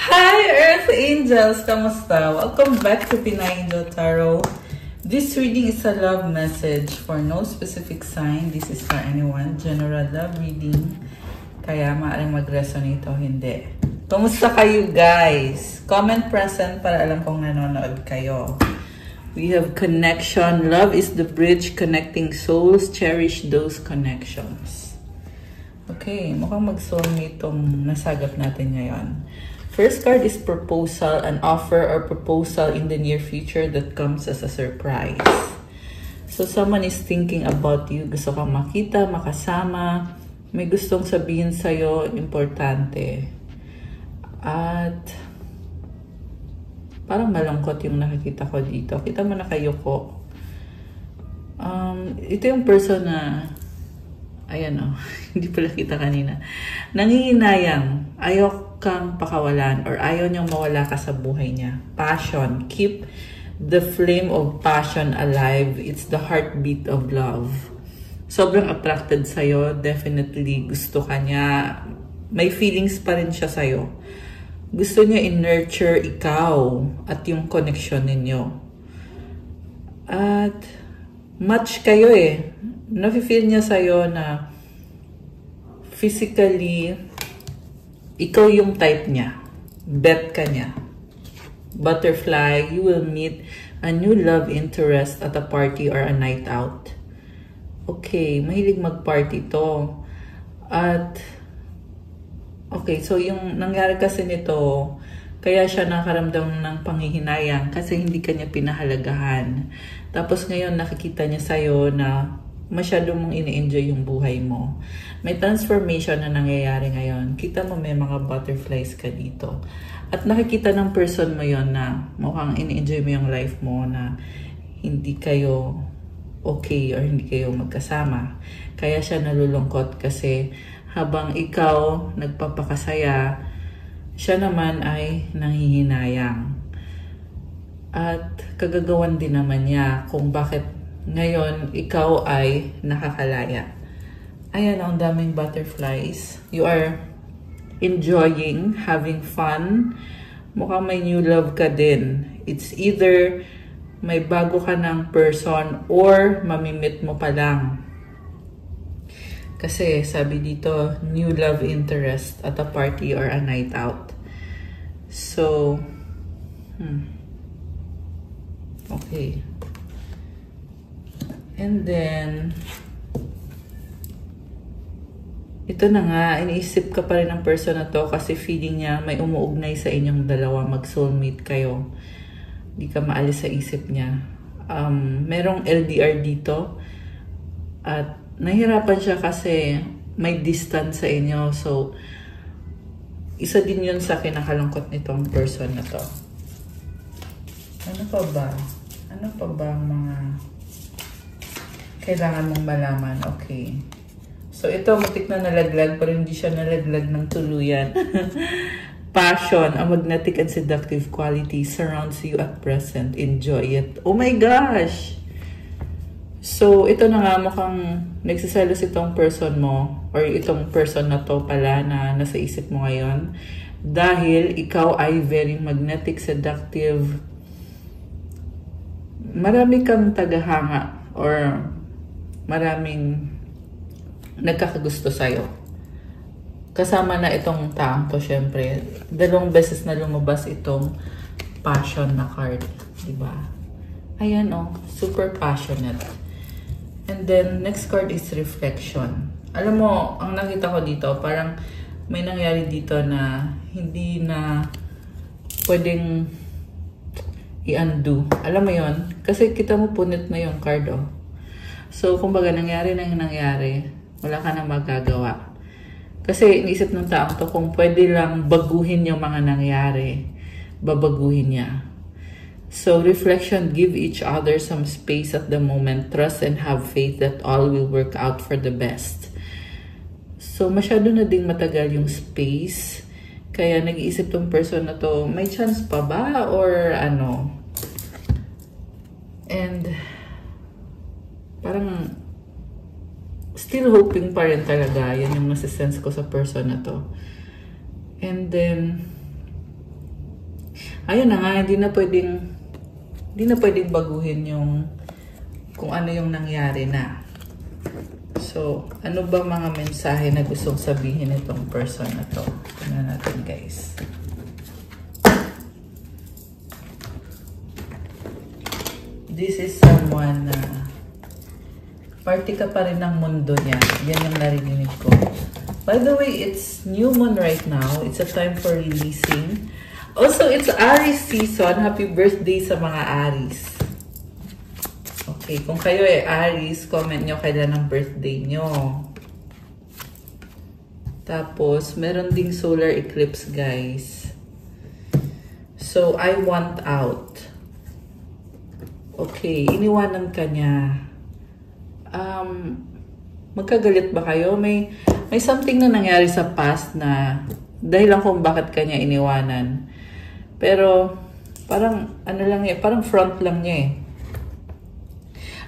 Hi Earth Angels! Kamusta? Welcome back to Pinay Angel Tarot. This reading is a love message for no specific sign. This is for anyone. General love reading. Kaya maaaring mag-resonate o hindi. Kamusta kayo guys? Comment present para alam kong nanonood kayo. We have connection. Love is the bridge connecting souls. Cherish those connections. Okay, mukhang mag-soulmate itong nasagap natin ngayon. First card is proposal, an offer or proposal in the near future that comes as a surprise. So someone is thinking about you, gusto kang makita, makasama, may gustong sabihin sa'yo, importante. At parang malungkot yung nakikita ko dito. Kita mo na kayo ko. Ito yung person na, ayan o, hindi pala kita kanina. Nanginginayang, ayaw kang pakawalan or ayaw niyang mawala ka sa buhay niya. Passion. Keep the flame of passion alive. It's the heartbeat of love. Sobrang attracted sa'yo. Definitely gusto ka niya. May feelings pa rin siya sa'yo. Gusto niya i-nurture ikaw at yung connection ninyo. At match kayo eh. Nafe-feel niya sa'yo na physically ikaw yung type niya. Bet ka niya. Butterfly, you will meet a new love interest at a party or a night out. Okay, mahilig mag-party to. At, okay, so yung nangyari kasi nito, kaya siya nakaramdam ng panghihinayang kasi hindi kanya pinahalagahan. Tapos ngayon nakikita niya sa'yo na masyado mong ini-enjoy yung buhay mo. May transformation na nangyayari ngayon. Kita mo may mga butterflies ka dito. At nakikita ng person mo yon na mukhang ini-enjoy mo yung life mo na hindi kayo okay or hindi kayo magkasama. Kaya siya nalulungkot kasi habang ikaw nagpapakasaya, siya naman ay nanghihinayang. At kagagawan din naman niya kung bakit ngayon, ikaw ay nakakalaya. Ayan, ang daming butterflies. You are enjoying, having fun. Mukhang may new love ka din. It's either may bago ka ng person or mamimit mo pa lang. Kasi sabi dito, new love interest at a party or a night out. So, okay. And then, ito na nga, iniisip ka pa rin ng person na to kasi feeling niya may umuugnay sa inyong dalawa, mag-soulmate kayo. Di ka maalis sa isip niya. Merong LDR dito at nahirapan siya kasi may distance sa inyo. So, isa din yun sa kinakalungkot nitong person na to. Ano pa ba? Ano pa ba ang mga kailangan mong malaman? Okay. So, ito, matik na nalaglag, pero hindi siya nalaglag ng tuluyan. Passion, a magnetic and seductive quality surrounds you at present. Enjoy it. Oh my gosh! So, ito na nga, mukhang nagsiselos itong person mo, or itong person na to pala na nasa isip mo ngayon. Dahil ikaw ay very magnetic, seductive. Marami kang tagahanga, or maraming nagkakagusto sa'yo. Kasama na itong taong to, syempre. 2 beses na lumabas itong passion na card. Diba? Ayan oh, super passionate. And then, next card is reflection. Alam mo, ang nakita ko dito, parang may nangyari dito na hindi na pwedeng i-undo. Alam mo yon? Kasi kita mo punit na yung card oh. So, kumbaga, nangyari na yung nangyari, wala ka na magagawa. Kasi, iniisip ng taong to, kung pwede lang baguhin yung mga nangyari, babaguhin niya. So, reflection, give each other some space at the moment, trust and have faith that all will work out for the best. So, masyado na ding matagal yung space, kaya nag-iisip tong person na to, may chance pa ba? Or ano? And parang still hoping pa rin talaga. Yan yung nasisense ko sa person na to. And then ayun na nga, hindi na pwedeng baguhin yung kung ano yung nangyari na. So, ano ba mga mensahe na gustong sabihin itong person na to? Tingnan natin, guys. This is someone na party ka pa rin ng mundo niya. Yan yung narinig ko. By the way, it's new moon right now. It's a time for releasing. Also, it's Aries season. Happy birthday sa mga Aries. Okay, kung kayo ay Aries, comment nyo kailan ang birthday nyo. Tapos, meron ding solar eclipse, guys. So, I want out. Okay, iniwanan ka niya. Magkagalit ba kayo? May something na nangyari sa past na dahil lang kung bakit kanya iniwanan. Pero parang ano lang eh, parang front lang niya eh.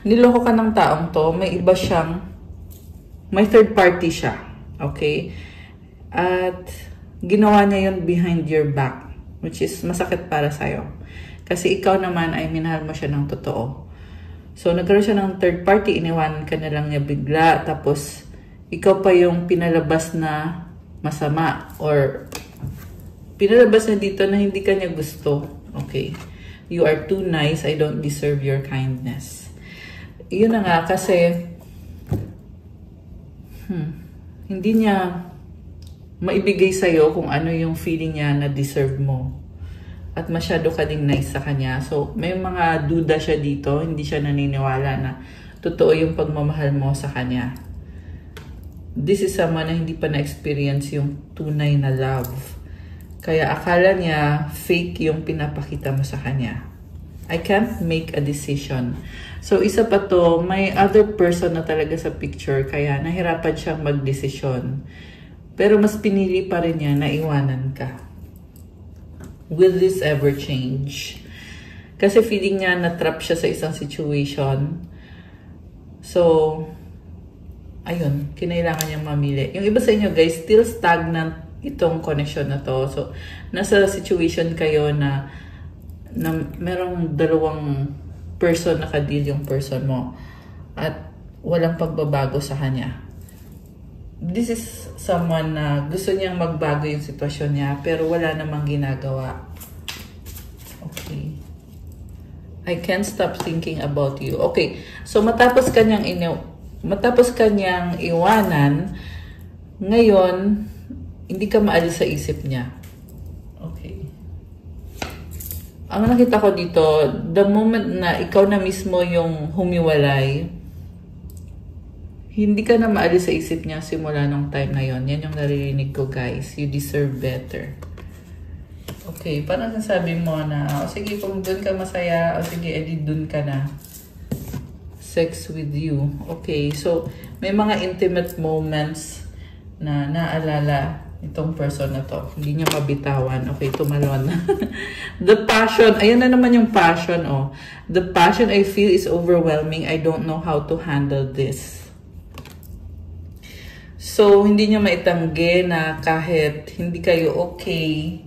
Niloko ka ng taong to, may iba siyang, may third party siya. Okay? At ginawa niya yun behind your back, which is masakit para sa'yo. Kasi ikaw naman ay minahal mo siya ng totoo. So, nagkaroon siya ng third party, iniwanan ka na lang niya bigla, tapos, ikaw pa yung pinalabas na masama, or pinalabas na dito na hindi ka niya gusto. Okay. You are too nice, I don't deserve your kindness. Yun na nga, kasi, hindi niya maibigay sa'yo kung ano yung feeling niya na deserve mo. At masyado ka ding nice sa kanya. So, may mga duda siya dito. Hindi siya naniniwala na totoo yung pagmamahal mo sa kanya. This is someone na hindi pa na-experience yung tunay na love. Kaya akala niya fake yung pinapakita mo sa kanya. I can't make a decision. So, isa pa to, may other person na talaga sa picture. Kaya nahirapan siyang magdesisyon. Pero mas pinili pa rin niya na iwanan ka. Will this ever change? Kasi feeling niya na-trap siya sa isang situation. So, ayun, kinailangan niyang mamili. Yung iba sa inyo guys, still stagnant itong connection na to. So, nasa situation kayo na merong dalawang person na ka-deal yung person mo. At walang pagbabago sa kanya. This is someone na gusto niyang magbago yung sitwasyon niya pero wala namang ginagawa. Okay. I can't stop thinking about you. Okay. So matapos kanyang iwanan, ngayon hindi ka maalis sa isip niya. Okay. Ang nakita ko dito, the moment na ikaw na mismo yung humiwalay, hindi ka na maalis sa isip niya simula nung time na yon. Yan yung naririnig ko, guys. You deserve better. Okay, parang sasabi mo na, o sige, kung dun ka masaya, o sige, edi dun ka na. Sex with you. Okay, so, may mga intimate moments na naalala itong person na to. Hindi niya mabitawan. Okay, tumalon na. The passion, ayan na naman yung passion, oh. The passion I feel is overwhelming. I don't know how to handle this. So, hindi niya maitanggi na kahit hindi kayo okay,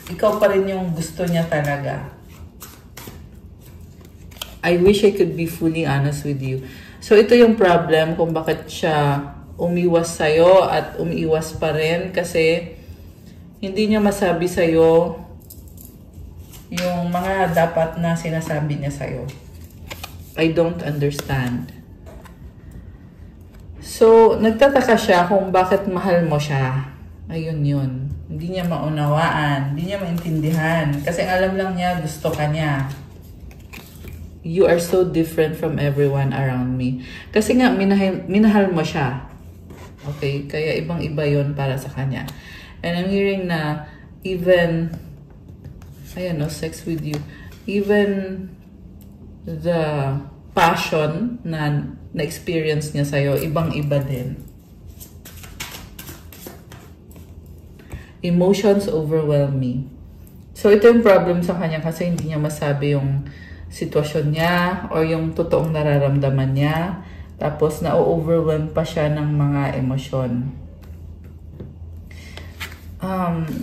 ikaw pa rin yung gusto niya talaga. I wish I could be fully honest with you. So, ito yung problem kung bakit siya umiwas sa'yo at umiiwas pa rin kasi hindi niya masabi sa'yo yung mga dapat na sinasabi niya sa'yo. I don't understand. So, nagtataka siya kung bakit mahal mo siya. Ayun yun. Hindi niya maunawaan. Hindi niya maintindihan. Kasi alam lang niya, gusto ka niya. You are so different from everyone around me. Kasi nga, minahal mo siya. Okay? Kaya ibang-iba yun para sa kanya. And I'm hearing na even, ayan no, sex with you. Even the passion na-experience niya sa'yo, ibang-iba din. Emotions overwhelm me. So, ito yung problem sa kanya kasi hindi niya masabi yung sitwasyon niya or yung totoong nararamdaman niya. Tapos, na-overwhelm pa siya ng mga emosyon.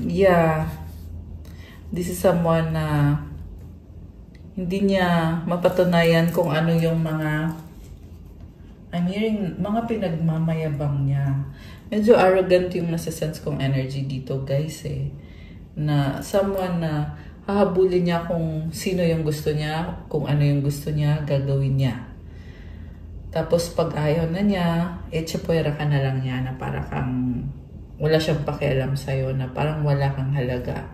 Yeah. This is someone na hindi niya mapatunayan kung ano yung mga, I'm hearing, mga pinagmamayabang niya. Medyo arrogant yung nasa-sense kong energy dito, guys, eh. Na someone na hahabulin niya kung sino yung gusto niya, kung ano yung gusto niya, gagawin niya. Tapos pag ayaw na niya, etsapuera ka na lang niya na para kang wala siyang pakialam sa'yo, na parang wala kang halaga.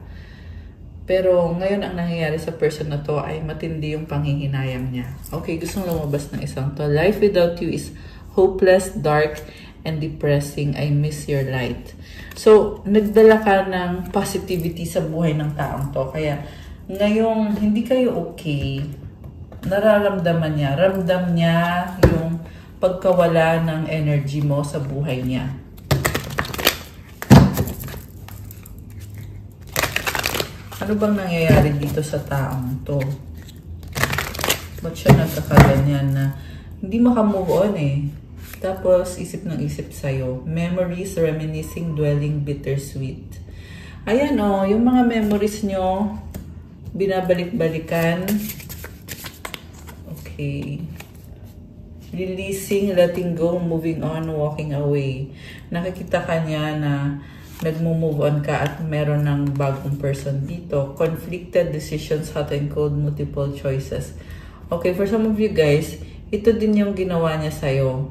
Pero ngayon ang nangyayari sa person na to ay matindi yung panghihinayang niya. Okay, gustong lumabas ng isang to. Life without you is hopeless, dark, and depressing. I miss your light. So, nagdala ka ng positivity sa buhay ng taong to. Kaya, ngayong hindi kayo okay, nararamdaman niya, ramdam niya yung pagkawala ng energy mo sa buhay niya. Ano bang nangyayari dito sa taong to? Ba't siya nagkakaganyan na hindi makamove on eh? Tapos, isip ng isip sa'yo. Memories, reminiscing, dwelling, bittersweet. Ayan o, yung mga memories nyo, binabalik-balikan. Okay. Releasing, letting go, moving on, walking away. Nakikita ka niya na nagmo-move on ka at meron ng bagong person dito. Conflicted decisions, hot and cold, multiple choices. Okay, for some of you guys, ito din yung ginawa niya sa'yo.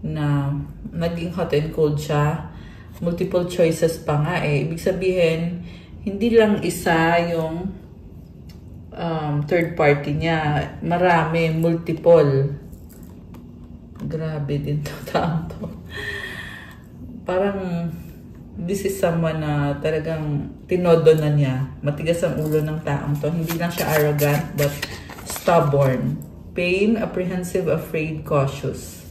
Na naging hot and cold siya. Multiple choices pa nga eh. Ibig sabihin, hindi lang isa yung third party niya. Marami, multiple. Grabe din to, tao to. Parang this is someone na talagang tinodo na niya. Matigas ang ulo ng taong to. Hindi lang siya arrogant, but stubborn. Pain, apprehensive, afraid, cautious.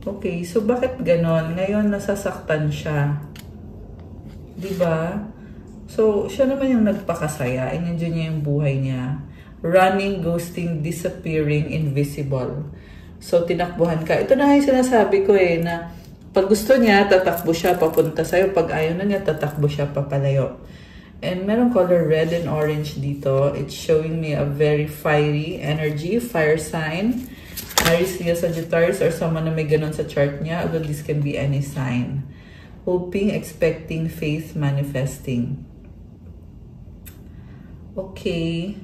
Okay, so bakit ganon? Ngayon, nasasaktan siya. Diba? So, siya naman yung nagpakasaya. In-enjoy niya yung buhay niya. Running, ghosting, disappearing, invisible. So, tinakbuhan ka. Ito na nga yung sinasabi ko eh, na pag gusto niya, tatakbo siya papunta sa'yo. Pag ayaw na niya, tatakbo siya papalayo. And meron color red and orange dito. It's showing me a very fiery energy, fire sign. Aries, Leo, Sagittarius, or someone na may ganun sa chart niya. Although this can be any sign. Hoping, expecting, faith, manifesting. Okay.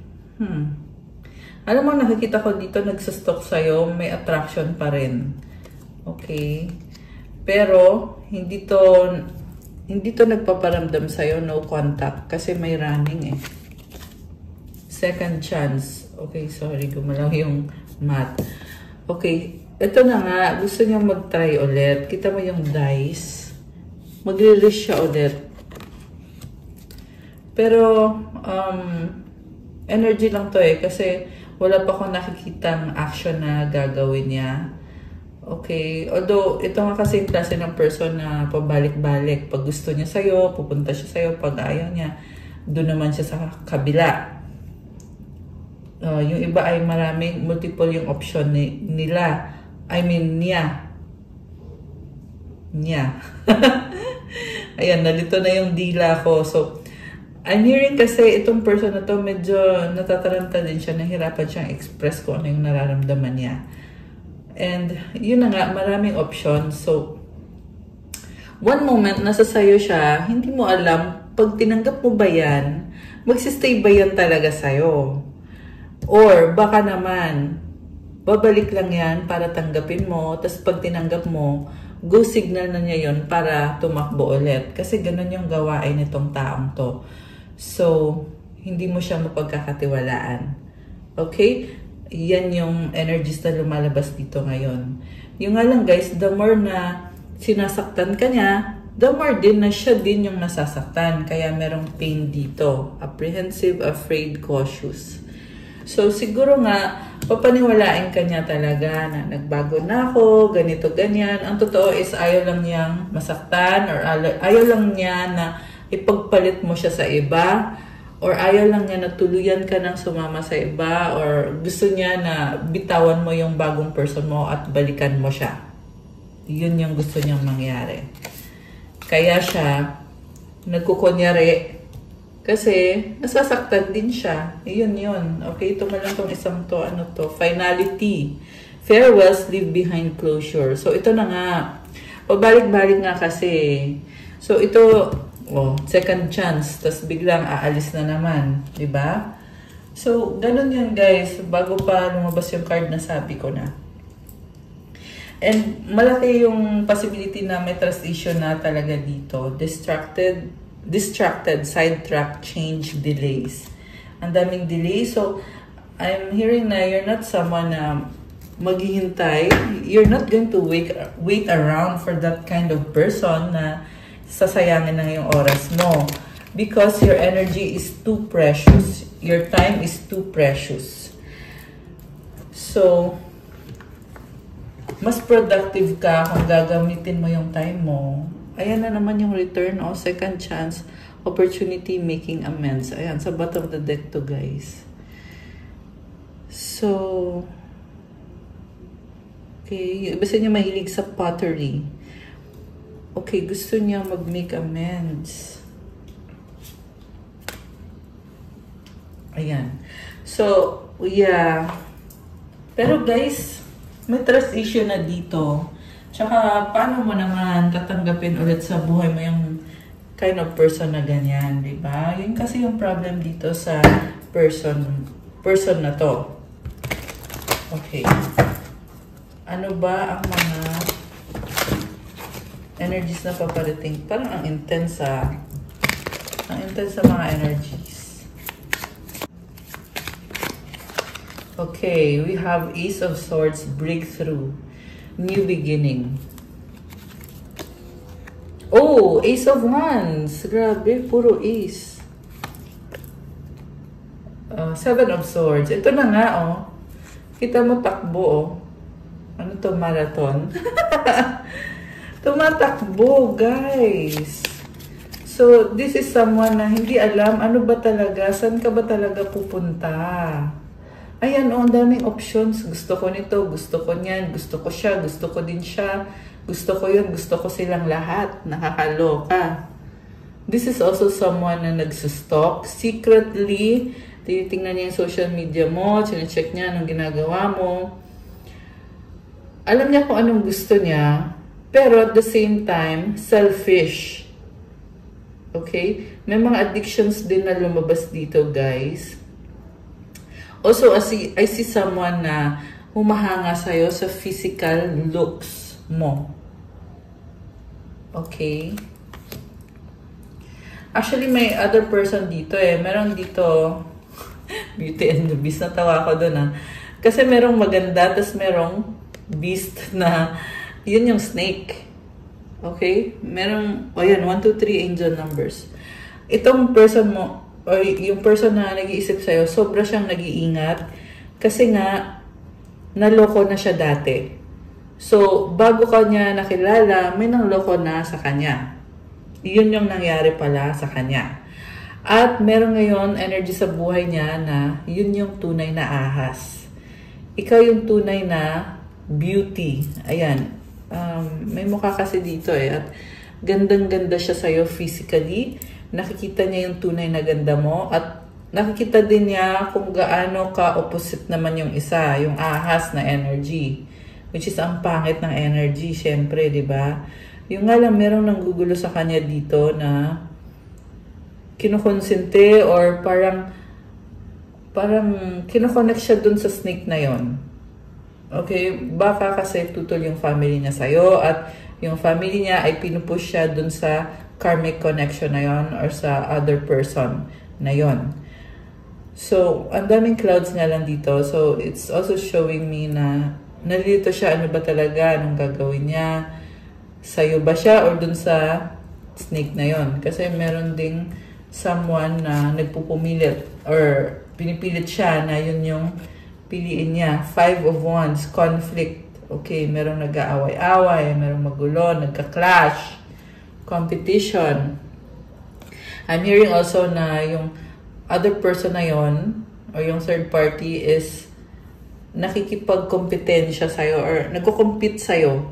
Alam mo, nakikita ko dito, nagsustok sa'yo, may attraction pa rin. Okay. Pero, hindi to nagpaparamdam sa'yo, no contact. Kasi may running eh. Second chance. Okay, sorry, gumalaw yung mat. Okay, ito na nga. Gusto niya mag-try ulit. Kita mo yung dice. Magre-risk siya ulit. Pero, energy lang to eh. Kasi, wala pa akong nakikitang action na gagawin niya. Okay, although ito nga kasi yung klase ng person na pabalik-balik. Pag gusto niya sa'yo, pupunta siya sa'yo. Pag ayaw niya, doon naman siya sa kabila. Yung iba ay maraming, multiple yung option nila. I mean, niya. Ayan, nalito na yung dila ko. So, I'm hearing kasi itong person na to, medyo natataranta din siya. Nahirapan siyang express kung ano yung nararamdaman niya. And, yun na nga, maraming options. So, one moment, nasa sayo siya, hindi mo alam, pag tinanggap mo ba yan, magsistay ba yan talaga sayo? Or, baka naman, babalik lang yan para tanggapin mo, tapos pag tinanggap mo, go signal na niya yun para tumakbo ulit. Kasi ganun yung gawain nitong taong to. So, hindi mo siya mapagkakatiwalaan. Okay? Yan yung energies na lumalabas dito ngayon. Yung nga lang guys, the more na sinasaktan ka niya, the more din na siya din yung nasasaktan. Kaya merong pain dito. Apprehensive, afraid, cautious. So siguro nga, papaniwalain ka niya talaga na nagbago na ako, ganito, ganyan. Ang totoo is ayaw lang niyang masaktan or ayaw lang niya na ipagpalit mo siya sa iba. Or ayaw lang niya na tuluyan ka ng sumama sa iba, or gusto niya na bitawan mo yung bagong person mo at balikan mo siya. Yun yung gusto niyang mangyari. Kaya siya nagkukunyari Kasi, nasasaktan din siya. Yun. Okay, ito lang tong isang to. Ano to? Finality. Farewells, leave behind closure. So, ito na nga. Pabalik-balik nga kasi. So, ito, second chance. Tapos biglang aalis na naman. Diba? So, ganun yun guys. Bago pa lumabas yung card na sabi ko na. And malaki yung possibility na may trust issue na talaga dito. Distracted, sidetrack, change, delays. Ang daming delays. So, I'm hearing na you're not someone na maghihintay. You're not going to wait around for that kind of person na sasayangin na yung oras mo. Because your energy is too precious. Your time is too precious. So, mas productive ka kung gagamitin mo yung time mo. Ayan na naman yung return o second chance, opportunity, making amends. Ayan, sa bottom of the deck to guys. So, okay, basta niya mahilig sa pottery. Okay, gusto niya mag-make amends. Ayan. So, yeah. Pero guys, may trust issue na dito. Tsaka, paano mo naman tatanggapin ulit sa buhay mo yung kind of person na ganyan, di ba? Yun kasi yung problem dito sa person na to. Okay. Ano ba ang mga energies na paparating? Parang ang intense sa mga energies. Okay, we have Ace of Swords, breakthrough. New beginning. Oh, Ace of Wands. Grabe, puro Ace. Seven of Swords. Ito na nga, oh. Kita mo takbo, oh. Ano to, marathon? Tumatakbo, guys. So, this is someone na hindi alam ano ba talaga, saan ka ba talaga pupunta. Ayan, ang daming options. Gusto ko nito, gusto ko niyan, gusto ko siya, gusto ko din siya, gusto ko yun, gusto ko silang lahat. Nakakaloka. This is also someone na nagsustalk. Secretly, tinitingnan niya yung social media mo, chinecheck niya anong ginagawa mo. Alam niya kung anong gusto niya, pero at the same time, selfish. Okay? May mga addictions din na lumabas dito, guys. Also, I see someone na humahanga sa'yo sa physical looks mo. Okay? Actually, may other person dito eh. Meron dito, Beauty and the Beast. Natawa ko dun ah. Kasi merong maganda, tas merong beast na, yun yung snake. Okay? Merong, yan, 1, 2, 3 angel numbers. Itong person mo, o yung person na nag-iisip sa'yo, sobra siyang nag-iingat kasi nga, naloko na siya dati. So, bago ka niya nakilala, may nangloko na sa kanya. Yun yung nangyari pala sa kanya. At meron ngayon energy sa buhay niya na yun yung tunay na ahas. Ikaw yung tunay na beauty. Ayan. May mukha kasi dito eh. At gandang-ganda siya sa'yo physically. Nakikita niya yung tunay na ganda mo at nakikita din niya kung gaano ka-opposite naman yung isa, yung ahas na energy. Which is ang pangit ng energy, syempre, di ba? Yung nga lang, merong nanggugulo sa kanya dito na kinukonsente or parang kinukonnect siya dun sa snake na yon. Okay? Baka kasi tutol yung family niya sa'yo at yung family niya ay pinupush siya dun sa karmic connection na yon or sa other person na yon. So, ang daming clouds nga lang dito. So, it's also showing me na nalilito siya, ano ba talaga, anong gagawin niya, sa'yo ba siya or dun sa snake na yon. Kasi meron ding someone na nagpupumilit or pinipilit siya na yun yung piliin niya. 5 of Wands, conflict. Okay, merong nag-aaway-away, merong magulo, nagka-clash, competition. I'm hearing also na yung other person na yon or yung third party is nakikipag-competensya sa'yo or nagko-compete sa'yo.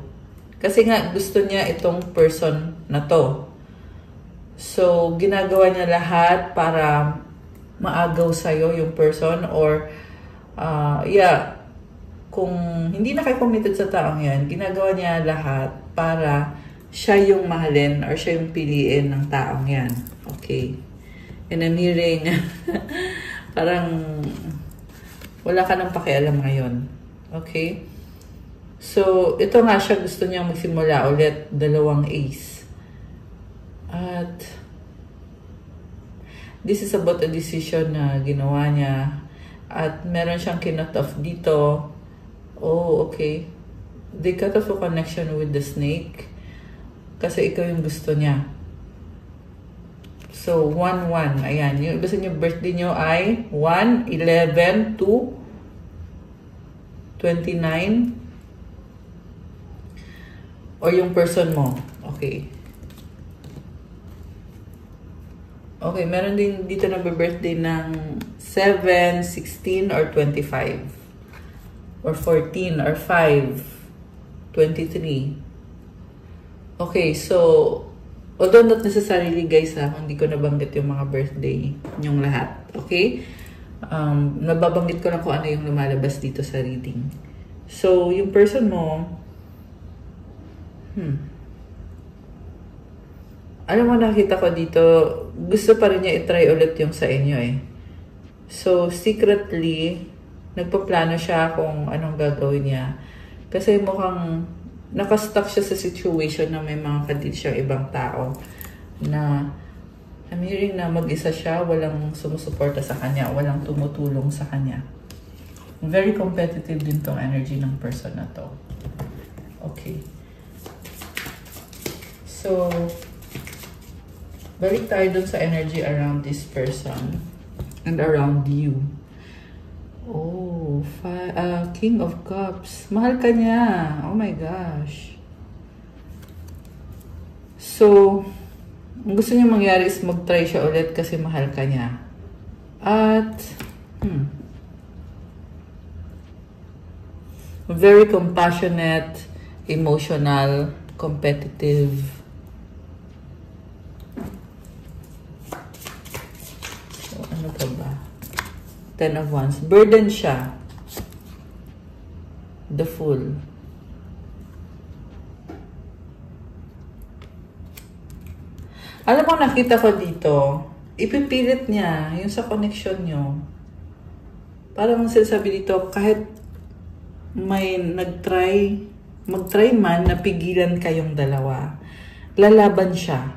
Kasi nga gusto niya itong person na to. So, ginagawa niya lahat para maagaw sa'yo yung person or kung hindi na kayo committed sa taong yan, ginagawa niya lahat para siya yung mahalin or siya yung piliin ng taong yan. Okay. And I'm hearing, parang wala ka nang pakialam ngayon. Okay? So, ito nga siya, gusto niya magsimula ulit, 2 ace. At this is about a decision na ginawa niya. At meron siyang kinut off dito. Oh, okay. They cut off a connection with the snake. Kasi ikaw yung gusto niya. So, 1-1. Ayan. Yung basta yung birthday nyo ay 1-11 to 29. Or yung person mo. Okay. Okay, meron din dito na birthday ng 7, 16, or 25. Or 14, or 5, 23. Okay, so, although not necessarily guys hindi ko nabanggit yung mga birthday yung lahat. Okay? Nababanggit ko lang kung ano yung lumalabas dito sa reading. So, yung person mo, alam mo, nakita ko dito, gusto pa rin niya itry ulit yung sa inyo eh. So, secretly, nagpaplano siya kung anong gagawin niya. Kasi mukhang nakastuck siya sa situation na may mga kadil siyang ibang tao. Na, I'm hearing na mag-isa siya, walang sumusuporta sa kanya, walang tumutulong sa kanya. Very competitive din tong energy ng person na to. Okay. So, balik tayo dun sa energy around this person and around you. Oh, King of Cups. Mahal ka niya. Oh my gosh. So, ang gusto niya mangyari is mag-try siya ulit kasi mahal ka niya. At, very compassionate, emotional, competitive. So, ano pa ba? 10 of Wands. Burden siya. The Fool. Alam mo, nakita ko dito, ipipilit niya yung sa connection nyo. Parang sinasabi dito, kahit may mag-try man na pigilan kayong dalawa, lalaban siya.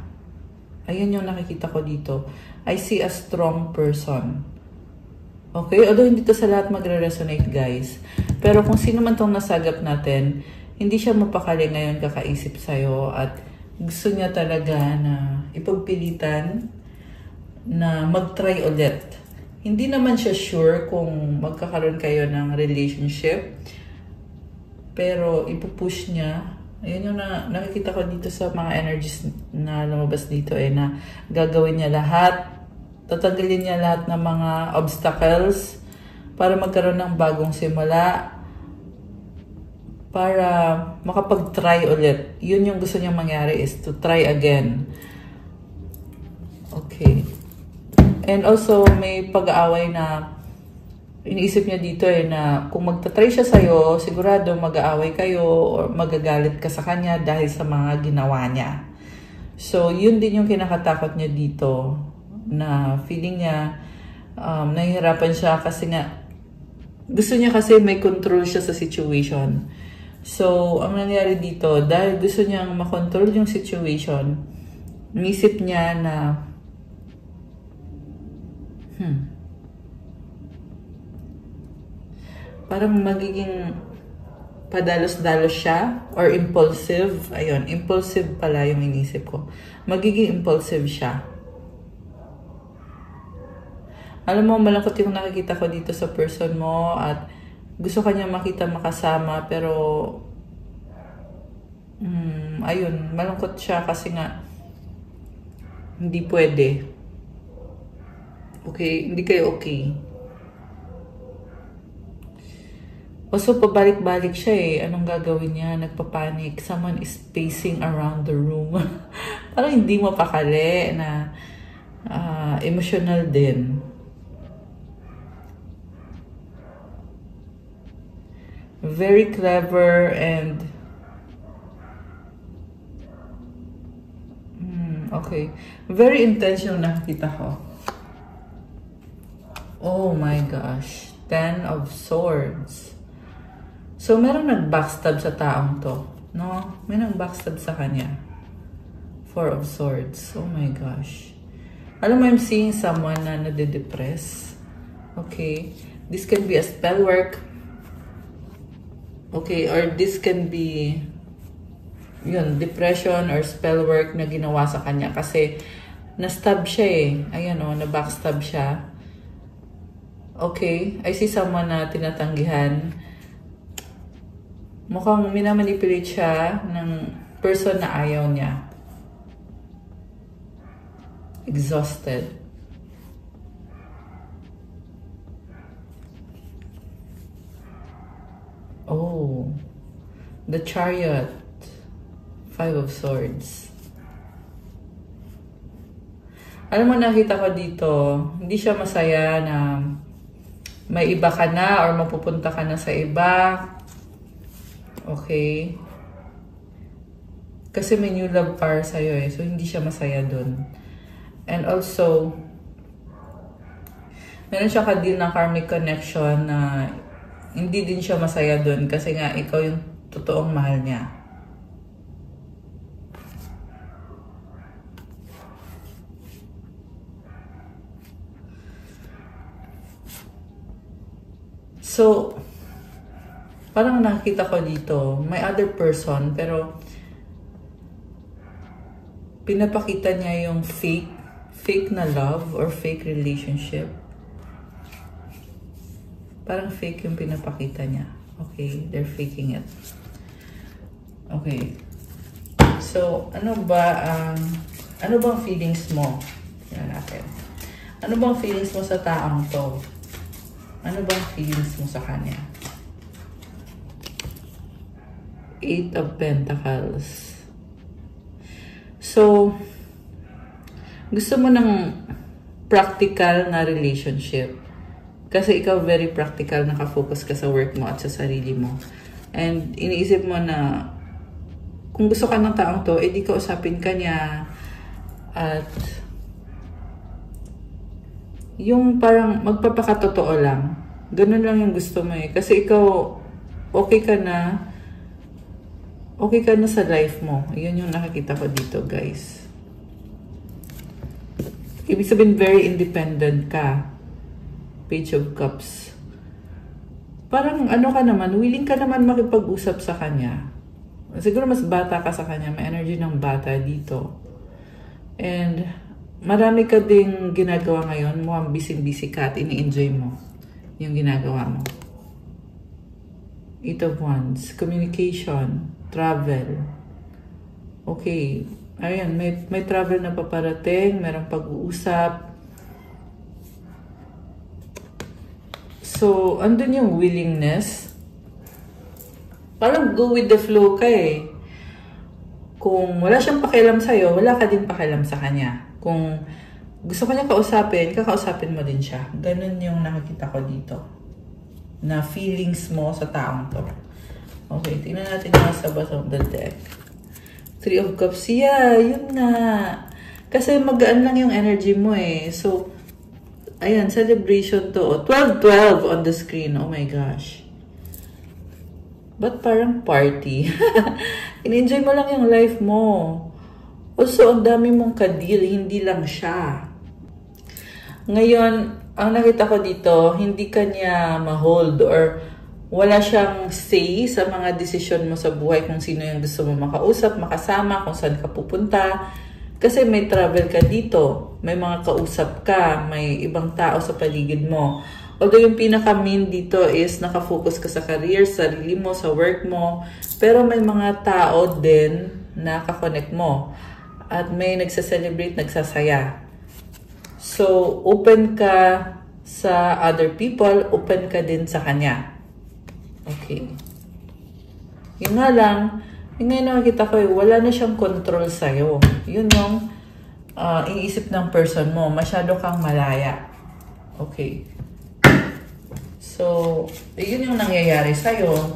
Ayan yung nakikita ko dito. I see a strong person. Okay? Although hindi to sa lahat magre-resonate, guys. Pero kung sino man tong nasagap natin, hindi siya mapakali ngayon kakaisip sa'yo at gusto niya talaga na ipagpilitan na mag-try ulit. Hindi naman siya sure kung magkakaroon kayo ng relationship. Pero ipupush niya. Ayun yung nakikita ko dito sa mga energies na lumabas dito na gagawin niya lahat. Tatanggalin niya lahat ng mga obstacles para magkaroon ng bagong simula. Para makapag-try ulit. Yun yung gusto niyang mangyari is to try again. Okay. And also, may pag-aaway na iniisip niya dito na kung magta-try siya sa'yo, sigurado mag-aaway kayo or magagalit ka sa kanya dahil sa mga ginawa niya. So, yun din yung kinakatakot niya dito na feeling niya nahihirapan siya kasi nga gusto niya kasi may control siya sa situation. So, ang nangyari dito, dahil gusto niyang makontrol yung situation, nisip niya na parang magiging padalos-dalos siya or impulsive. Ayun, impulsive pala yung inisip ko. Magiging impulsive siya. Alam mo, malungkot yung nakikita ko dito sa person mo at gusto kanya makita makasama pero ayun, malungkot siya kasi nga hindi pwede. Okay? Hindi kayo okay. Also, pabalik-balik siya eh. Anong gagawin niya? Nagpapanik. Someone is pacing around the room. Parang hindi mo pakali na emotional din. Very clever and okay. Very intense yung nakikita ko. Oh my gosh. 10 of Swords. So, meron nag-backstab sa taong to. No? May nag-backstab sa kanya. 4 of Swords. Oh my gosh. Alam mo, I'm seeing someone na nade-depress. Okay. This can be a spell work. Okay. Or this can be yun, depression or spell work na ginawa sa kanya. Kasi, na-stab siya eh. Ayan o, na-backstab siya. Okay. I see someone na tinatanggihan. Mukhang minamanipulate siya ng person na ayaw niya. Exhausted. Oh. The Chariot. 5 of Swords. Alam mo, nakita ko dito, hindi siya masaya na may iba ka na or mapupunta ka na sa iba. Okay. Kasi may new love para sa'yo eh. So, hindi siya masaya dun. And also, meron siya ka-deal ng karmic connection na hindi din siya masaya dun kasi nga ikaw yung totoong mahal niya. So, parang nakita ko dito, may other person, pero pinapakita niya yung fake na love or fake relationship. Parang fake yung pinapakita niya. Okay, they're faking it. Okay. So, ano bang feelings mo? Tingnan natin. Ano bang feelings mo sa taong to? Ano bang feelings mo sa kanya? 8 of Pentacles. So, gusto mo ng practical na relationship. Kasi ikaw very practical, nakafocus ka sa work mo at sa sarili mo. And iniisip mo na kung gusto ka ng taong to, edi kausapin ka niya. At yung parang magpapakatotoo lang. Ganun lang yung gusto mo eh. Kasi ikaw, okay ka na sa life mo. Yun yung nakikita ko dito, guys. Ibig sabihin, very independent ka. Page of Cups. Parang ano ka naman, willing ka naman makipag-usap sa kanya. Siguro mas bata ka sa kanya. May energy ng bata dito. And marami ka ding ginagawa ngayon. Mukhang busy-busy ka at ini-enjoy mo yung ginagawa mo. 8 of Wands. Communication. Travel. Okay. Ayan, may travel na paparating. Merong pag-uusap. So, andun yung willingness. Parang go with the flow ka eh. Kung wala siyang pakialam sa'yo, wala ka din pakialam sa kanya. Kung gusto ka niya kausapin, kakausapin mo din siya. Ganun yung nakikita ko dito. Na feelings mo sa taong to. Okay, tingnan natin yung sa bottom of the deck. 3 of Cups. Yeah, yun nga. Kasi magaan lang yung energy mo eh. So, ayan, celebration to. 12-12 on the screen. Oh my gosh. But parang party. In-enjoy mo lang yung life mo. Also, ang dami mong ka-deal. Hindi lang siya. Ngayon, ang nakita ko dito, hindi ka niya ma-hold or wala siyang say sa mga desisyon mo sa buhay kung sino yung gusto mo makausap, makasama, kung saan ka pupunta. Kasi may travel ka dito, may mga kausap ka, may ibang tao sa paligid mo. Although yung pinaka-main dito is nakafocus ka sa career, sa sarili mo, sa work mo. Pero may mga tao din na kakonect mo. At may nagsa-celebrate, nagsasaya. So, open ka sa other people, open ka din sa kanya. Okay. Yun nga lang, yung ngayon nakikita ko, wala na siyang control sa'yo. Yun yung iniisip ng person mo. Masyado kang malaya. Okay. So, yun yung nangyayari sa'yo.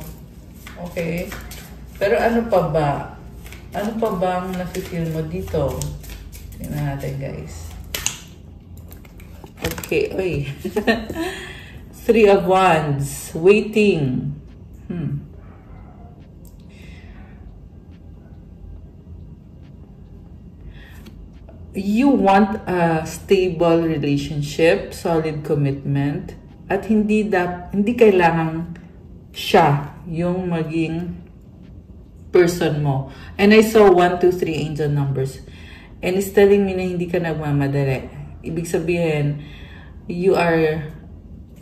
Okay. Pero ano pa ba? Ano pa bang nafe-feel mo dito? Tingnan natin, guys. Okay. Uy. Three of Wands. Waiting. You want a stable relationship, solid commitment, at hindi kailangan siya yung maging person mo. And I saw 1, 2, 3 angel numbers. And it's telling me na hindi ka nagmamadali. Ibig sabihin, you are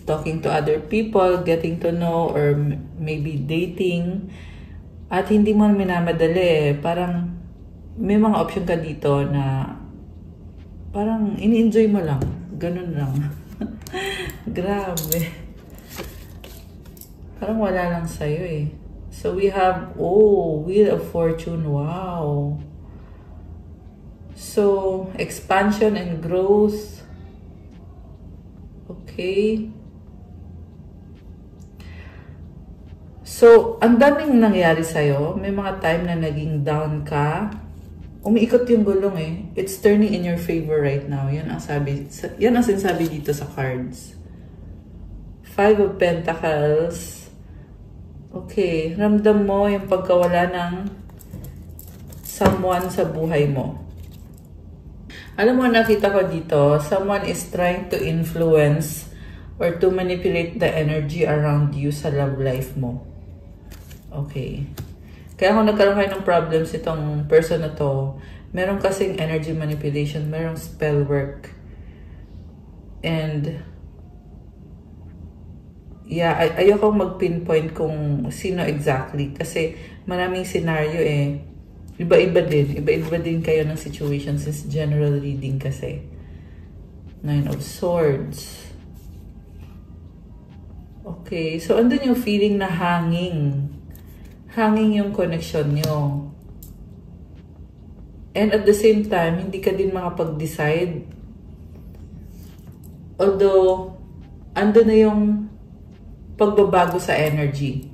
talking to other people, getting to know, or maybe dating, at hindi mo minamadali. Parang may mga option ka dito na parang ini-enjoy mo lang. Ganun lang. Grabe. Parang wala lang sa'yo eh. So we have, Wheel of Fortune. Wow. So, expansion and growth. Okay. So, ang daming nangyari sa'yo. May mga time na naging down ka. Umiikot yung gulong eh. It's turning in your favor right now. Yan ang sinasabi dito sa cards. 5 of Pentacles. Okay. Ramdam mo yung pagkawala ng someone sa buhay mo. Alam mo, nakita ko dito, someone is trying to influence or to manipulate the energy around you sa love life mo. Okay. Kaya kung nagkaroon kayo ng problems itong person na to, meron kasing energy manipulation, merong spell work. And, yeah, ayoko mag-pinpoint kung sino exactly. Kasi maraming scenario eh. Iba-iba din kayo ng situation since general reading kasi. 9 of Swords. Okay, so andun yung feeling na hanging yung connection nyo. And at the same time, hindi ka din makapag-decide. Although, andun na yung pagbabago sa energy.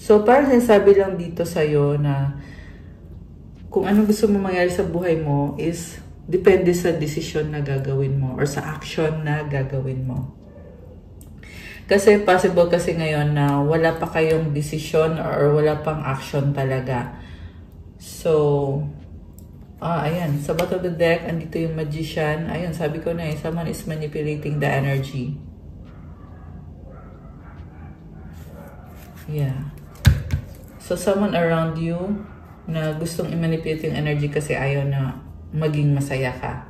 So, parang sinasabi lang dito sa'yo na kung anong gusto mo mangyari sa buhay mo is depende sa decision na gagawin mo or sa action na gagawin mo. Kasi possible kasi ngayon na wala pa kayong decision or wala pang action talaga. So, ayan. Sa bottom of the deck, andito yung Magician. Ayun, sabi ko na eh, someone is manipulating the energy. Yeah. So, someone around you na gustong i-manipulate yung energy kasi ayaw na maging masaya ka.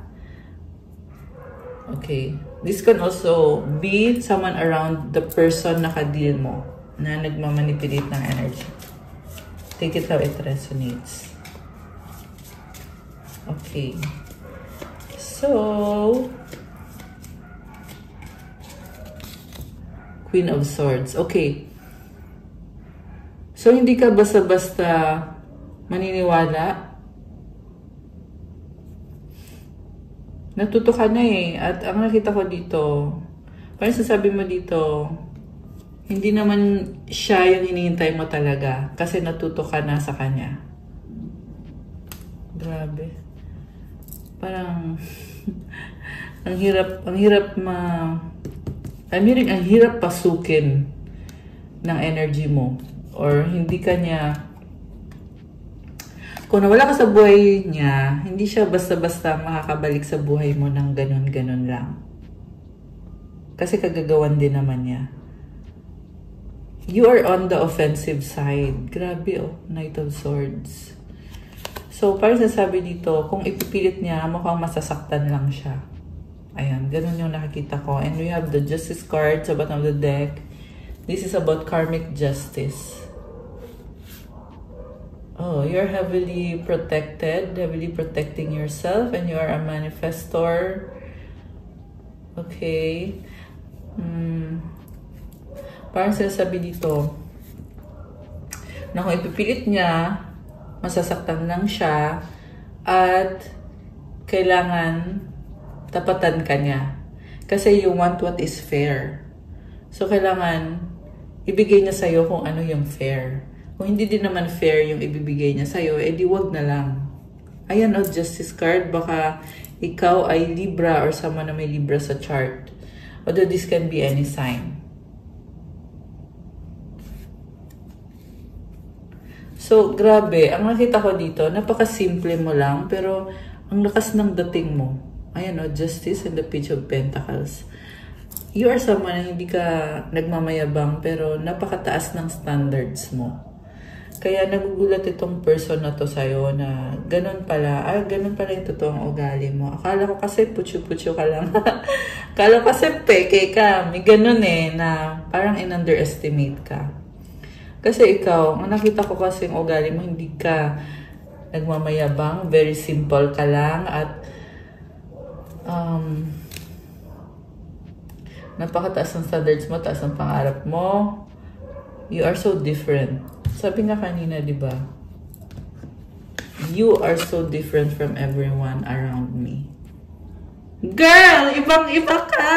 Okay. This can also be someone around the person na ka-deal mo na nagmamanipulate ng energy. Take it how it resonates. Okay. So, Queen of Swords. Okay. So, hindi ka basta-basta maniniwala. Natuto ka na eh. At ang nakita ko dito, parang sasabi mo dito, hindi naman siya yung hinihintay mo talaga. Kasi natuto ka na sa kanya. Grabe. Parang, ang hirap pasukin ng energy mo. Or hindi kanya, kung nawala ka sa buhay niya, hindi siya basta-basta makakabalik sa buhay mo ng ganun-ganun lang. Kasi kagagawan din naman niya. You are on the offensive side. Grabe oh, Knight of Swords. So, parang sasabi dito, kung ipipilit niya, mukhang masasaktan lang siya. Ayan, ganun yung nakikita ko. And we have the Justice card sa bottom of the deck. This is about karmic justice. Oh, you're heavily protected, heavily protecting yourself, and you are a manifestor. Okay. Parang sinasabi dito, na kung ipipilit niya, masasaktan lang siya, at kailangan tapatan ka niya. Kasi you want what is fair. So, kailangan ibigay niya sa'yo kung ano yung fair. Kung hindi din naman fair yung ibibigay niya sa'yo, edi wag na lang. Ayan, Justice card. Baka ikaw ay Libra or someone na may Libra sa chart. Although this can be any sign. So, grabe. Ang nakita ko dito, napaka-simple mo lang, pero ang lakas ng dating mo. Ayan, Justice and the Page of Pentacles. You are someone na hindi ka nagmamayabang, pero napakataas ng standards mo. Kaya nagugulat itong person na to sa'yo na ganun pala yung totoong ugali mo. Akala ko kasi putyo-putyo ka lang. Akala ko kasi peke ka. May ganun na parang in-underestimate ka. Kasi ikaw, ang nakita ko kasi yung ugali mo, hindi ka nagmamayabang, very simple ka lang, at napakataas ng standards mo, taas ng pangarap mo. You are so different. Sabi nga kanina, di ba? You are so different from everyone around me. Girl! Ibang-iba ka!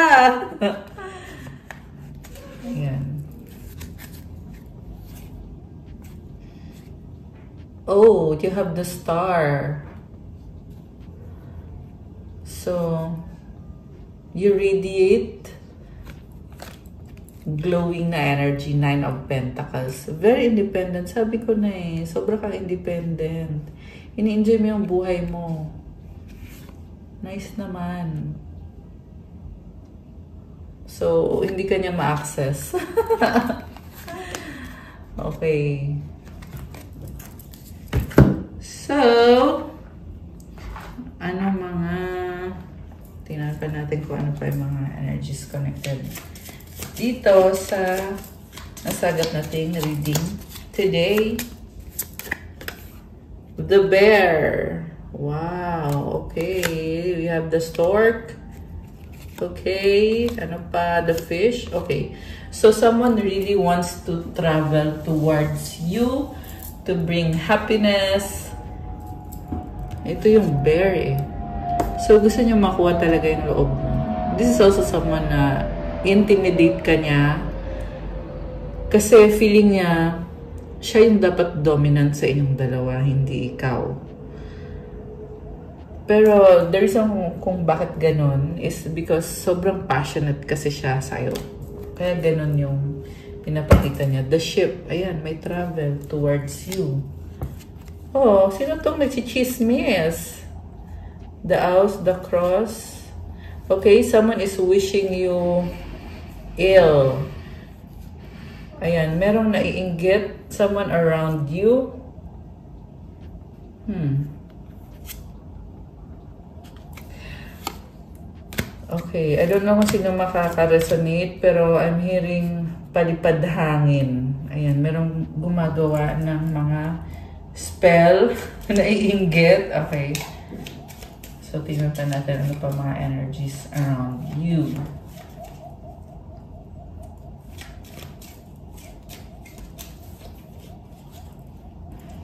Ayan. Oh, you have the Star. So, you radiate glowing na energy, 9 of Pentacles. Very independent. Sabi ko na sobra kang independent. Ini-enjoy mo yung buhay mo. Nice naman. So, hindi ka niya ma-access. Okay. So, ano mga, tingnan pa natin kung ano pa yung mga energies connected dito sa nasagat nating reading today. The Bear. Wow. Okay. We have the Stork. Okay. Ano pa? The Fish. Okay. So, someone really wants to travel towards you to bring happiness. Ito yung Bear So, gusto niyo makuha talaga yung loob mo. This is also someone na intimidate ka niya. Kasi feeling niya, siya yung dapat dominant sa inyong dalawa, hindi ikaw. Pero, the reason kung bakit ganun is because sobrang passionate kasi siya sa'yo. Kaya ganun yung pinapakita niya. The ship, ayan, may travel towards you. Oh, sino tong nagchichismis? The House, the Cross. Okay, someone is wishing you ill. Ayan, merong naiinggit someone around you. Okay, I don't know kung sino makaka-resonate, pero I'm hearing palipad hangin. Ayan, merong gumagawa ng mga spell na naiinggit. Okay. So, tingnan pa natin ano pa mga energies around you.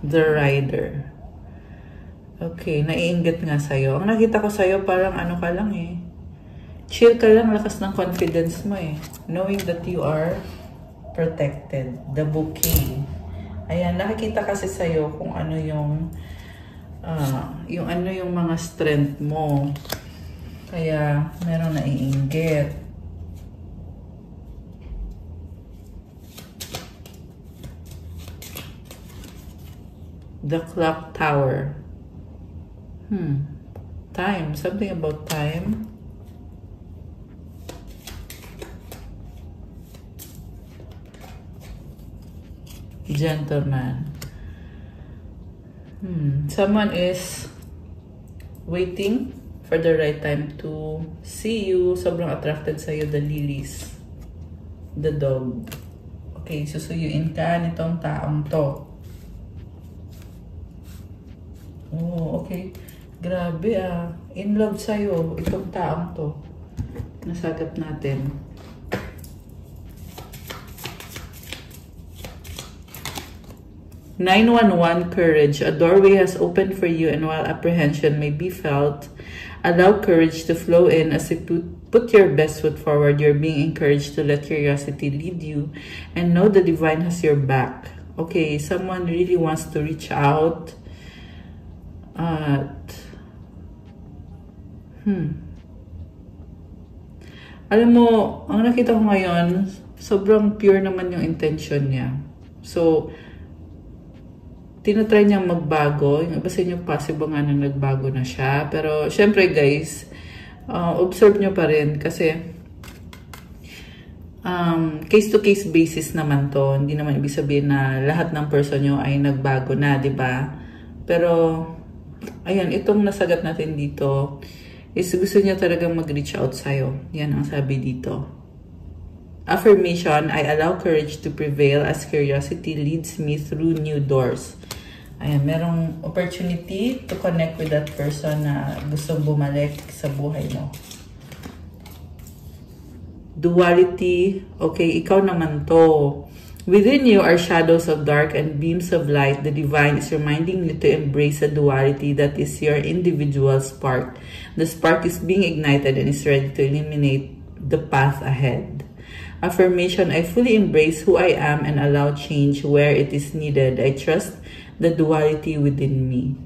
The Rider. Okay, naiinggit nga sa'yo. Ang nakita ko sa'yo, parang ano ka lang chill ka lang, lakas ng confidence mo Knowing that you are protected. The Bouquet. Ayan, nakikita kasi sa'yo kung ano yung mga strength mo. Kaya, meron naiinggit. The Clock Tower. Time. Something about time. Gentleman. Someone is waiting for the right time to see you. Sobrang attracted sa'yo, the lilies. The dog. Okay, susuyuin ka nitong taong to. Oh, okay. Grabe In love sa'yo, itong taong to. Nasagap natin. 911 courage. A doorway has opened for you, and while apprehension may be felt, allow courage to flow in as you put your best foot forward. You're being encouraged to let curiosity lead you and know the divine has your back. Okay, someone really wants to reach out. Alam mo, ang nakita ko ngayon, sobrang pure naman yung intention niya. So, tinatry niyang magbago. Yung iba sa inyo, possible nga na nagbago na siya. Pero, syempre guys, observe nyo pa rin kasi case-to-case basis naman to. Hindi naman ibig sabihin na lahat ng person nyo ay nagbago na, di ba? Pero, ayan, itong nasagat natin dito is gusto niya talagang mag-reach out sa'yo. Yan ang sabi dito. Affirmation, I allow courage to prevail as curiosity leads me through new doors. Ayan, merong opportunity to connect with that person na gustong bumalik sa buhay mo. Duality, okay, ikaw naman to. Within you are shadows of dark and beams of light. The divine is reminding you to embrace a duality that is your individual spark. The spark is being ignited and is ready to illuminate the path ahead. Affirmation, I fully embrace who I am and allow change where it is needed. I trust the duality within me.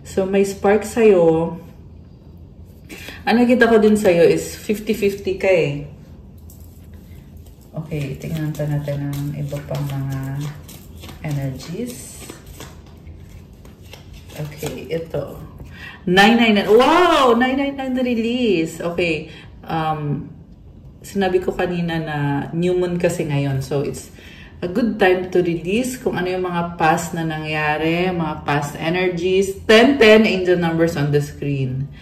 So, may spark sa'yo. Ang nakita ko din sa'yo is 50-50 ka eh. Okay, tingnan pa natin ang iba pang mga energies. Okay, ito. 999. Wow! 999 na release. Okay. Sinabi ko kanina na new moon kasi ngayon. So, it's a good time to release kung ano yung mga past na nangyari, mga past energies. 10-10 angel numbers on the screen.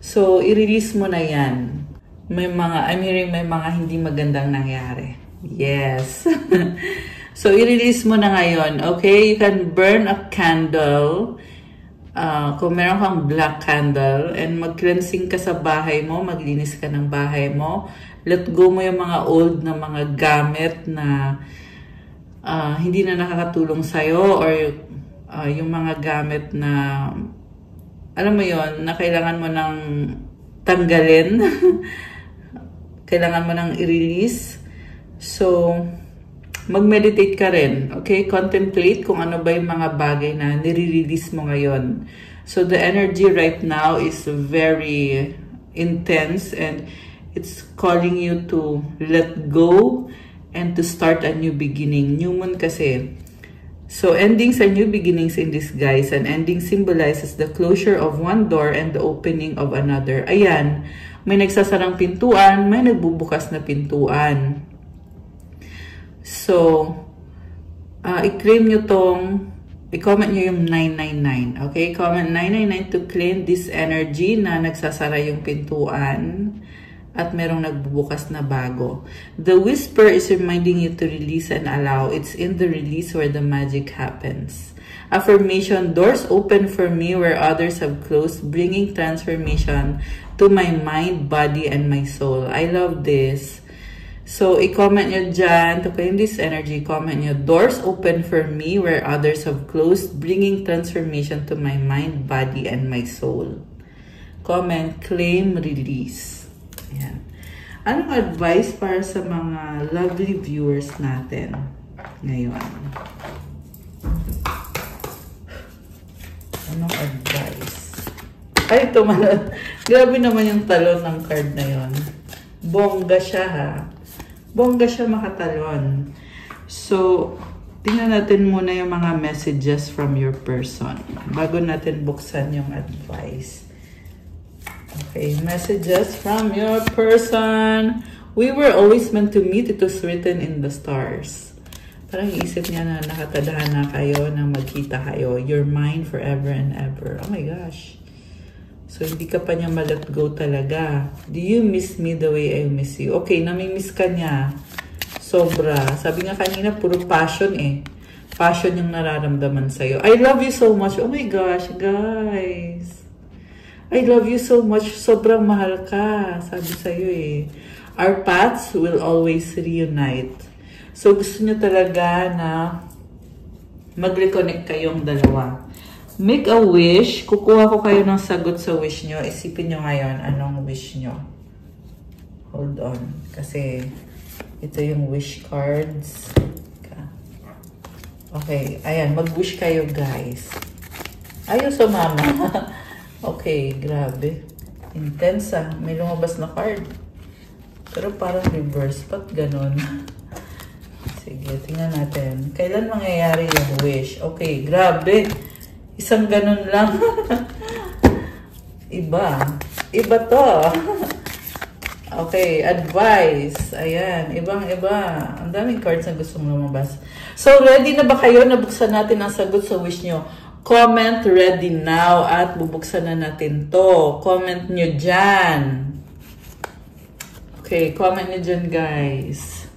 So, i-release mo na yan. I'm hearing may mga hindi magandang nangyari. Yes. So, i-release mo na ngayon. Okay? You can burn a candle. Kung meron kang black candle and mag-cleansing ka sa bahay mo, maglinis ka ng bahay mo, let go mo yung mga old na mga gamit na hindi na nakakatulong sa'yo or yung mga gamit na alam mo yon na kailangan mo ng tanggalin. Kailangan mo nang i-release. So, mag-meditate ka rin. Okay? Contemplate kung ano ba yung mga bagay na nire-release mo ngayon. So, the energy right now is very intense and it's calling you to let go and to start a new beginning. New moon kasi. So, endings are new beginnings in disguise. And ending symbolizes the closure of one door and the opening of another. Ayan. May nagsasarang pintuan, may nagbubukas na pintuan. So, i-claim nyo tong, i-comment nyo yung 999. Okay? Comment 999 to claim this energy na nagsasara yung pintuan at merong nagbubukas na bago. The whisper is reminding you to release and allow. It's in the release where the magic happens. Affirmation, doors open for me where others have closed, bringing transformation to my mind, body, and my soul. I love this. So, i-comment nyo dyan, to claim this energy, comment nyo, doors open for me where others have closed, bringing transformation to my mind, body, and my soul. Comment, claim, release. Ayan. Anong advice para sa mga lovely viewers natin ngayon? Anong advice? Ay, ito man. Grabe naman yung talon ng card na yon. Bongga siya ha. Bongga siya makatalon. So, tingnan natin muna yung mga messages from your person bago natin buksan yung advice. Okay, messages from your person. We were always meant to meet. It was written in the stars. Parang isip niya na nakatadhana kayo na magkita kayo. You're mine forever and ever. Oh my gosh. So, hindi ka pa niya ma-let go talaga. Do you miss me the way I miss you? Okay, nami-miss ka niya. Sobra. Sabi nga kanina, puro passion eh. Passion yung nararamdaman sa'yo. I love you so much. Oh my gosh, guys. I love you so much. Sobrang mahal ka. Sabi sa'yo eh. Our paths will always reunite. So, gusto niyo talaga na mag-reconnect kayong dalawa. Make a wish. Kukuha ko kayo ng sagot sa wish nyo. Isipin nyo ngayon anong wish nyo. Hold on. Kasi ito yung wish cards. Okay. Ayan. Mag-wish kayo, guys. Ayaw sa mama. Okay. Grabe. Intense ah. May lumabas na card. Pero parang reverse. Ba't ganon? Sige, tingnan natin. Kailan mangyayari yung wish? Okay, grabe. Isang ganun lang. Iba. Iba to. Okay, advice. Ayan, ibang-iba. Ang daming cards na gustong lumabas. So, ready na ba kayo? Nabuksan natin ang sagot sa wish nyo. Comment ready now at bubuksan na natin to. Comment nyo dyan. Okay, comment nyo dyan, guys.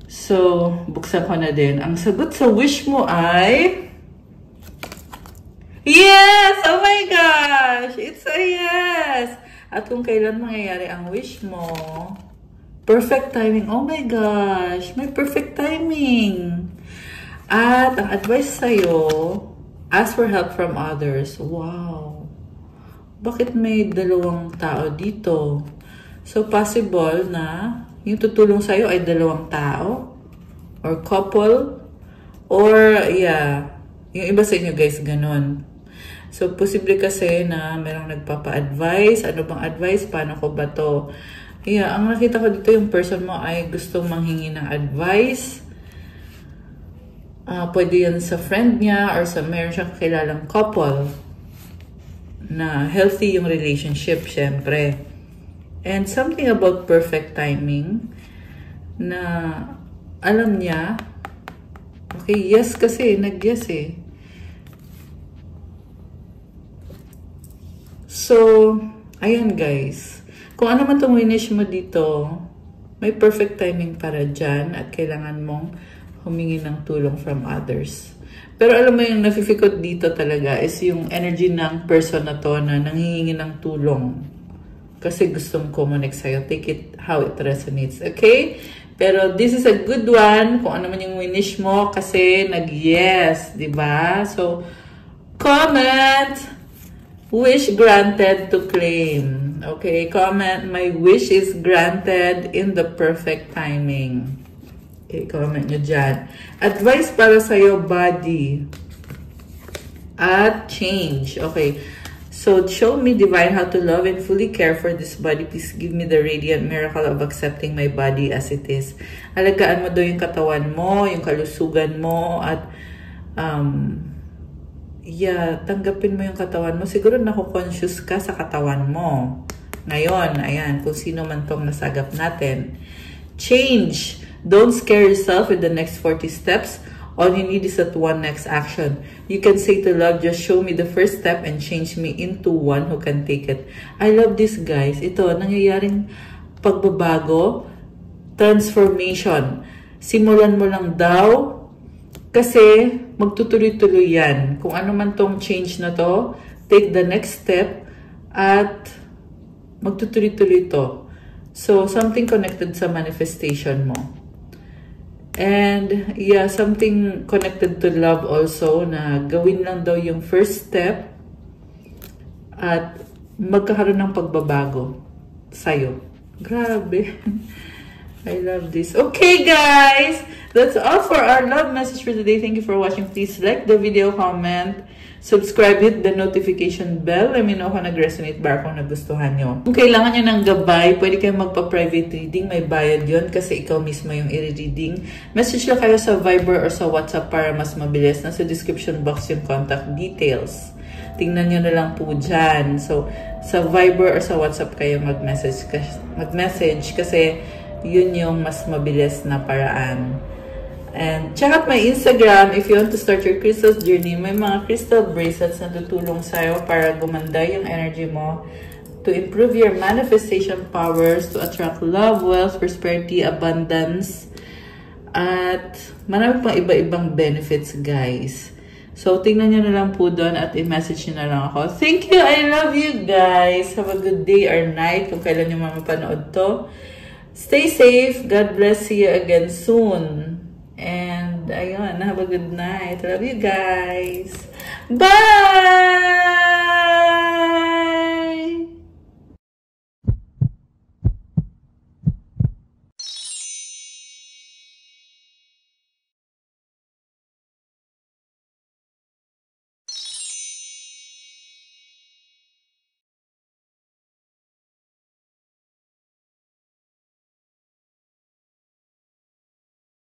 So, buksan ko na din. Ang sagot sa wish mo ay... Yes! Oh my gosh! It's a yes! At kung kailan mangyayari ang wish mo, perfect timing. Oh my gosh! May perfect timing! At ang advice sa'yo, ask for help from others. Wow! Bakit may dalawang tao dito? So, possible na yung tutulong sa'yo ay dalawang tao or couple or, yeah, yung iba sa inyo guys, ganun. So, posible kasi na merong nagpapa-advise. Ano bang advice? Paano ko ba to? Yeah, ang nakita ko dito, yung person mo ay gustong manghingi ng advice. Pwede yan sa friend niya or sa meron siyang kilalang couple na healthy yung relationship, syempre. And something about perfect timing na alam niya, okay, yes kasi, nag-yes eh. So, ayan guys. Kung ano man itong winish mo dito, may perfect timing para dyan at kailangan mong humingi ng tulong from others. Pero alam mo yung nafifikot dito talaga is yung energy ng person na to na nanghihingi ng tulong. Kasi gustong connect sa'yo. Take it how it resonates. Okay? Pero this is a good one. Kung ano man yung winish mo kasi nag-yes. Diba? So, comment. Wish granted to claim. Okay? Comment. My wish is granted in the perfect timing. Okay? Comment nyo dyan. Advice para sa'yo, body. At change. Okay? So, show me divine how to love and fully care for this body. Please give me the radiant miracle of accepting my body as it is. Alagaan mo daw yung katawan mo, yung kalusugan mo, at yeah, tanggapin mo yung katawan mo. Siguro nako-conscious ka sa katawan mo. Ngayon, ayan, kung sino man tong nasagap natin. Change. Don't scare yourself with the next 40 steps. All you need is that one next action. You can say to love, just show me the first step and change me into one who can take it. I love this, guys. Ito, nangyayaring pagbabago, transformation. Simulan mo lang daw kasi magtutuloy-tuloy yan. Kung ano man tong change na to, take the next step at magtutuloy-tuloy to. So, something connected sa manifestation mo. And, yeah, something connected to love also na gawin lang daw yung first step at magkakaroon ng pagbabago sa'yo. Grabe. I love this. Okay, guys! That's all for our love message for today. Thank you for watching. Please like the video, comment, subscribe, hit the notification bell. Let me know kung nag-resonate ba kung nagustuhan nyo. Kung kailangan nyo ng gabay, pwede kayong magpa-private reading. May bayad yon kasi ikaw mismo yung i-reading. Message lang kayo sa Viber or sa WhatsApp para mas mabilis. Nasa description box yung contact details. Tingnan nyo na lang po dyan. So, sa Viber or sa WhatsApp kayo mag-message kasi yun yung mas mabilis na paraan. And check out my Instagram if you want to start your crystals journey. May mga crystal bracelets na tutulong sa'yo para gumanda yung energy mo, to improve your manifestation powers, to attract love, wealth, prosperity, abundance, at marami pang iba-ibang benefits, guys. So, tingnan nyo na lang po doon at i-message nyo na lang ako. Thank you! I love you, guys! Have a good day or night kung kailan nyo mapapanood to. Stay safe. God bless. See you again soon. And Ayun, have a good night. Love you guys. Bye!